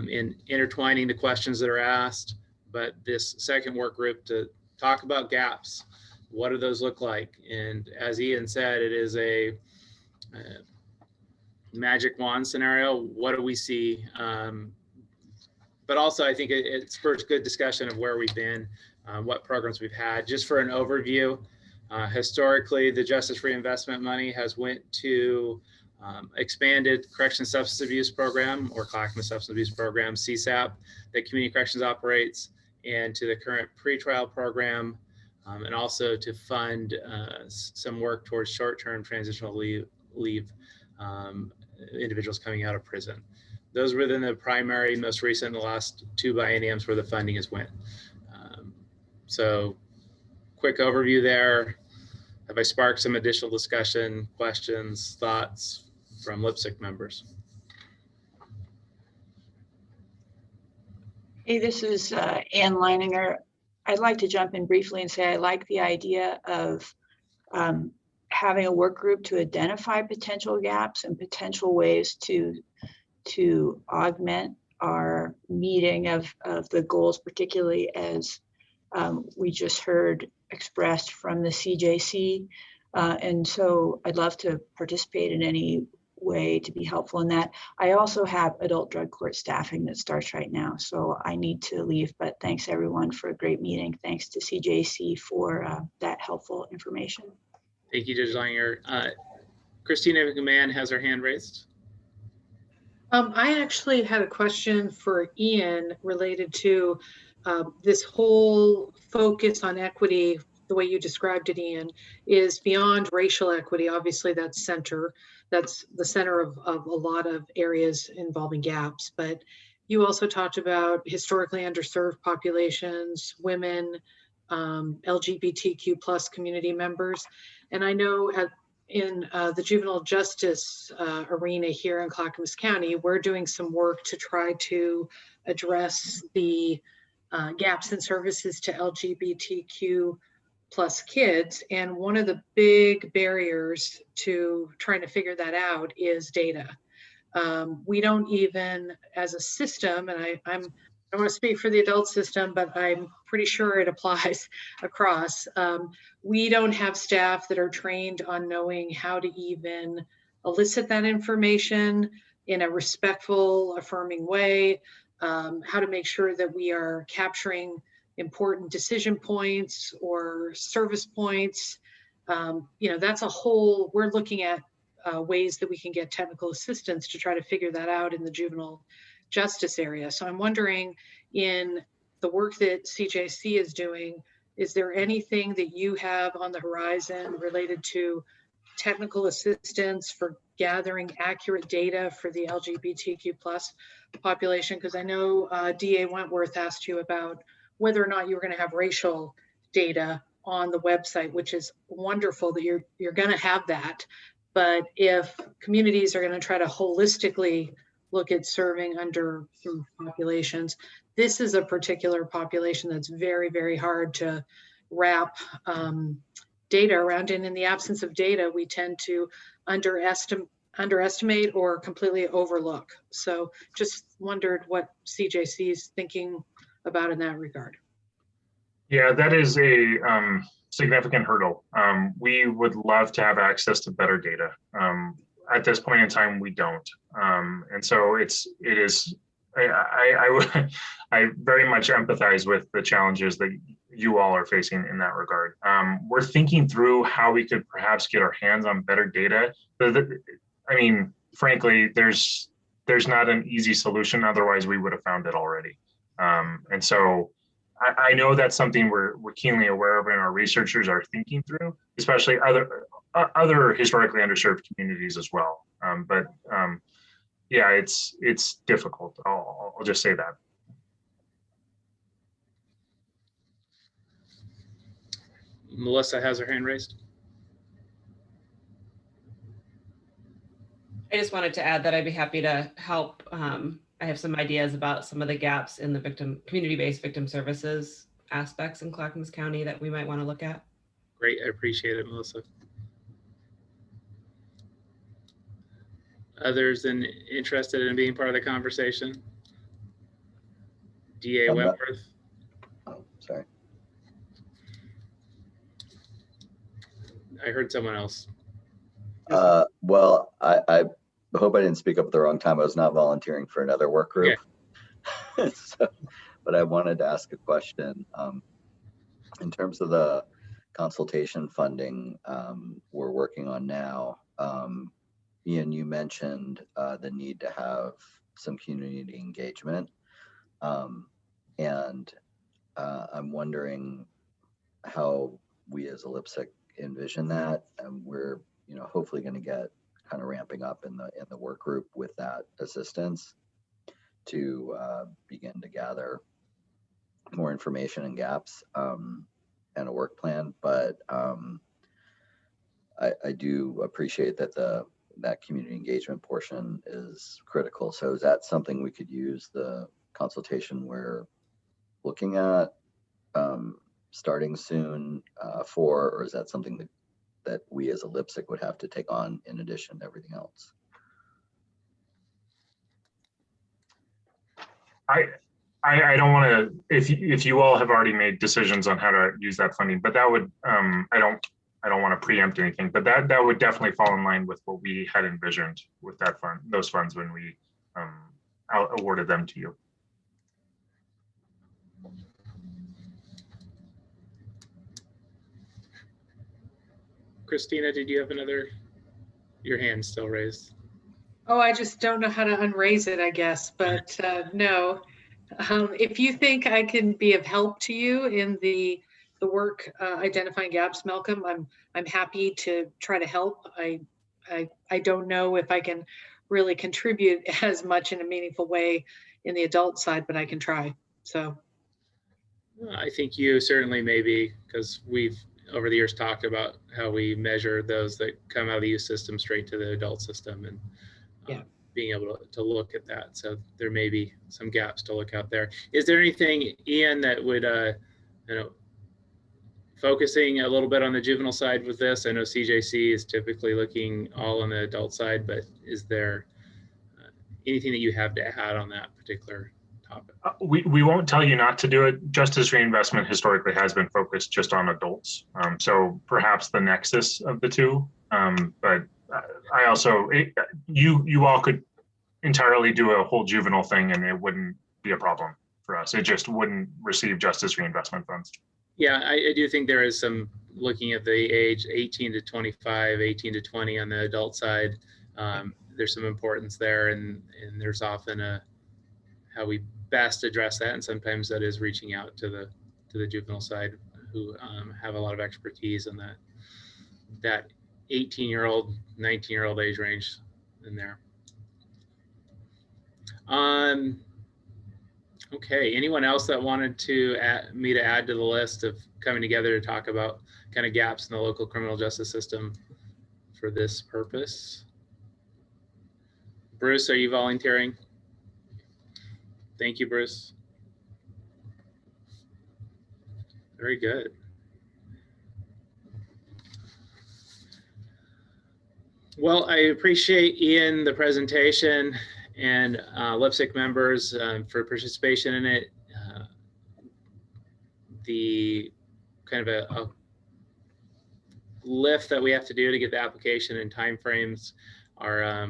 in intertwining the questions that are asked, but this second work group to talk about gaps, what do those look like? And as Ian said, it is a magic wand scenario. What do we see? But also I think it spurs good discussion of where we've been, what programs we've had. Just for an overview, historically, the Justice Reinvestment money has went to expanded Correction Substance Abuse Program, or Clackamas Substance Abuse Program, CSAP, that Community Corrections operates, and to the current pretrial program, and also to fund some work towards short-term transitional leave individuals coming out of prison. Those were then the primary, most recent, the last two bienniums where the funding has went. So quick overview there. Have I sparked some additional discussion, questions, thoughts from LIPSIC members? Hey, this is Ann Leininger. I'd like to jump in briefly and say I like the idea of having a work group to identify potential gaps and potential ways to augment our meeting of the goals, particularly as we just heard expressed from the CJC. And so I'd love to participate in any way to be helpful in that. I also have adult drug court staffing that starts right now, so I need to leave, but thanks everyone for a great meeting. Thanks to CJC for that helpful information. Thank you, Judge Langer. Christina McMahon has her hand raised. I actually had a question for Ian related to this whole focus on equity. The way you described it, Ian, is beyond racial equity. Obviously, that's the center of a lot of areas involving gaps. But you also talked about historically underserved populations, women, LGBTQ plus community members. And I know in the juvenile justice arena here in Clackamas County, we're doing some work to try to address the gaps in services to LGBTQ plus kids. And one of the big barriers to trying to figure that out is data. We don't even, as a system, and I don't want to speak for the adult system, but I'm pretty sure it applies across. We don't have staff that are trained on knowing how to even elicit that information in a respectful, affirming way, how to make sure that we are capturing important decision points or service points. That's a whole, we're looking at ways that we can get technical assistance to try to figure that out in the juvenile justice area. So I'm wondering, in the work that CJC is doing, is there anything that you have on the horizon related to technical assistance for gathering accurate data for the LGBTQ+ population? Because I know DA Wentworth asked you about whether or not you were going to have racial data on the website, which is wonderful that you're going to have that. But if communities are going to try to holistically look at serving under populations, this is a particular population that's very, very hard to wrap data around. And in the absence of data, we tend to underestimate or completely overlook. So just wondered what CJC is thinking about in that regard. Yeah, that is a significant hurdle. We would love to have access to better data. At this point in time, we don't. And so it is, I very much empathize with the challenges that you all are facing in that regard. We're thinking through how we could perhaps get our hands on better data. I mean, frankly, there's not an easy solution. Otherwise, we would have found it already. And so I know that's something we're keenly aware of and our researchers are thinking through, especially other historically underserved communities as well. Yeah, it's difficult. I'll just say that. Melissa has her hand raised. I just wanted to add that I'd be happy to help. I have some ideas about some of the gaps in the community-based victim services aspects in Clackamas County that we might want to look at. Great, I appreciate it, Melissa. Others interested in being part of the conversation? DA Wentworth. Oh, sorry. I heard someone else. Well, I hope I didn't speak up at the wrong time. I was not volunteering for another work group. Okay. But I wanted to ask a question. In terms of the consultation funding we're working on now, Ian, you mentioned the need to have some community engagement. And I'm wondering how we as a LIPSIC envision that. And we're hopefully going to get kind of ramping up in the work group with that assistance to begin to gather more information and gaps and a work plan. But I do appreciate that that community engagement portion is critical. So is that something we could use the consultation we're looking at starting soon for, or is that something that we as a LIPSIC would have to take on in addition to everything else? I don't want to, if you all have already made decisions on how to use that funding, but that would, I don't want to preempt anything, but that would definitely fall in line with what we had envisioned with that fund, those funds when we awarded them to you. Christina, did you have your hand still raised? Oh, I just don't know how to unraise it, I guess, but no. If you think I can be of help to you in the work identifying gaps, Malcolm, I'm happy to try to help. I don't know if I can really contribute as much in a meaningful way in the adult side, but I can try. So I think you certainly maybe, because we've over the years talked about how we measure those that come out of the youth system straight to the adult system, and being able to look at that. So there may be some gaps to look out there. Is there anything, Ian, that would, focusing a little bit on the juvenile side with this? I know CJC is typically looking all on the adult side, but is there anything that you have to add on that particular topic? We won't tell you not to do it. Justice reinvestment historically has been focused just on adults. So perhaps the nexus of the two, but I also, you all could entirely do a whole juvenile thing and it wouldn't be a problem for us. It just wouldn't receive justice reinvestment funds. Yeah, I do think there is some looking at the age 18 to 25, 18 to 20 on the adult side. There's some importance there, and there's often a how we best address that. And sometimes that is reaching out to the juvenile side, who have a lot of expertise in that 18-year-old, 19-year-old age range in there. Okay, anyone else that wanted me to add to the list of coming together to talk about kind of gaps in the local criminal justice system for this purpose? Bruce, are you volunteering? Thank you, Bruce. Very good. Well, I appreciate Ian, the presentation, and LIPSIC members for participation in it. The kind of a lift that we have to do to get the application and timeframes are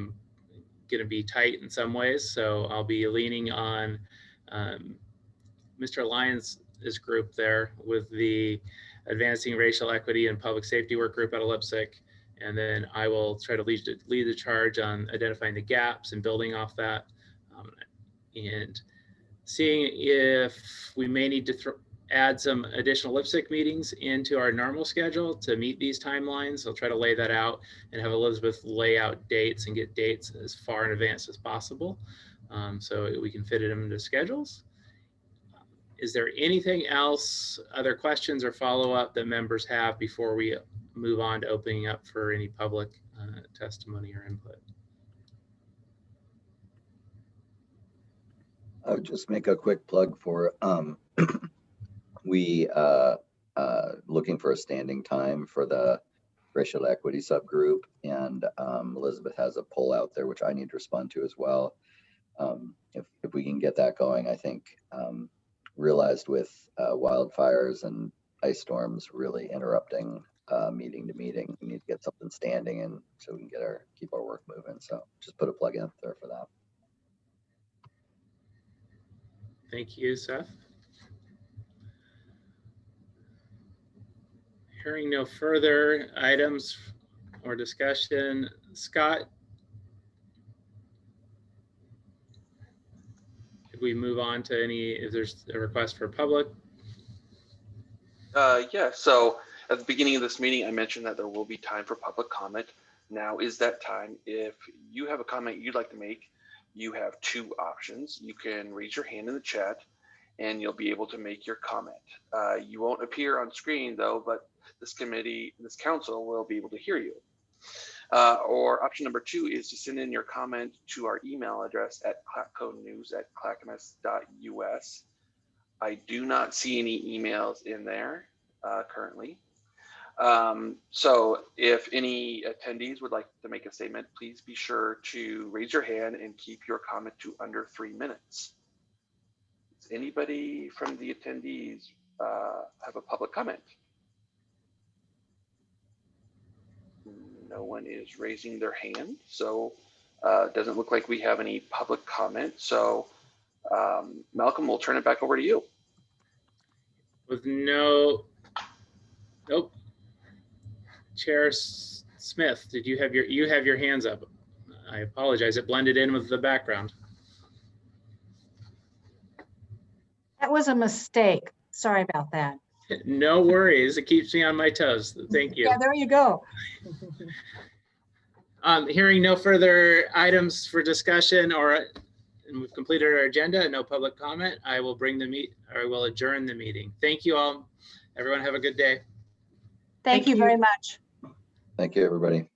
going to be tight in some ways. So I'll be leaning on Mr. Lyons' group there with the Advancing Racial Equity and Public Safety Work Group at LIPSIC. And then I will try to lead the charge on identifying the gaps and building off that, and seeing if we may need to add some additional LIPSIC meetings into our normal schedule to meet these timelines. I'll try to lay that out and have Elizabeth lay out dates and get dates as far in advance as possible, so we can fit it into schedules. Is there anything else, other questions or follow-up that members have before we move on to opening up for any public testimony or input? I would just make a quick plug for we looking for a standing time for the racial equity subgroup, and Elizabeth has a poll out there which I need to respond to as well. If we can get that going, I think realized with wildfires and ice storms really interrupting meeting to meeting, we need to get something standing and so we can keep our work moving. So just put a plug in there for that. Thank you, Seth. Hearing no further items or discussion, Scott, could we move on to if there's a request for public? Yeah, so at the beginning of this meeting, I mentioned that there will be time for public comment. Now is that time. If you have a comment you'd like to make, you have two options. You can raise your hand in the chat and you'll be able to make your comment. You won't appear on screen though, but this council will be able to hear you. Or option number two is to send in your comment to our email address at clacconews@clackamas.us. I do not see any emails in there currently. So if any attendees would like to make a statement, please be sure to raise your hand and keep your comment to under 3 minutes. Does anybody from the attendees have a public comment? No one is raising their hand, so it doesn't look like we have any public comment. So Malcolm, we'll turn it back over to you. With nope. Chair Smith, did you have your hands up? I apologize, it blended in with the background. That was a mistake. Sorry about that. No worries, it keeps me on my toes. Thank you. Yeah, there you go. Hearing no further items for discussion, and we've completed our agenda, no public comment, I will adjourn the meeting. Thank you all. Everyone have a good day. Thank you very much. Thank you, everybody.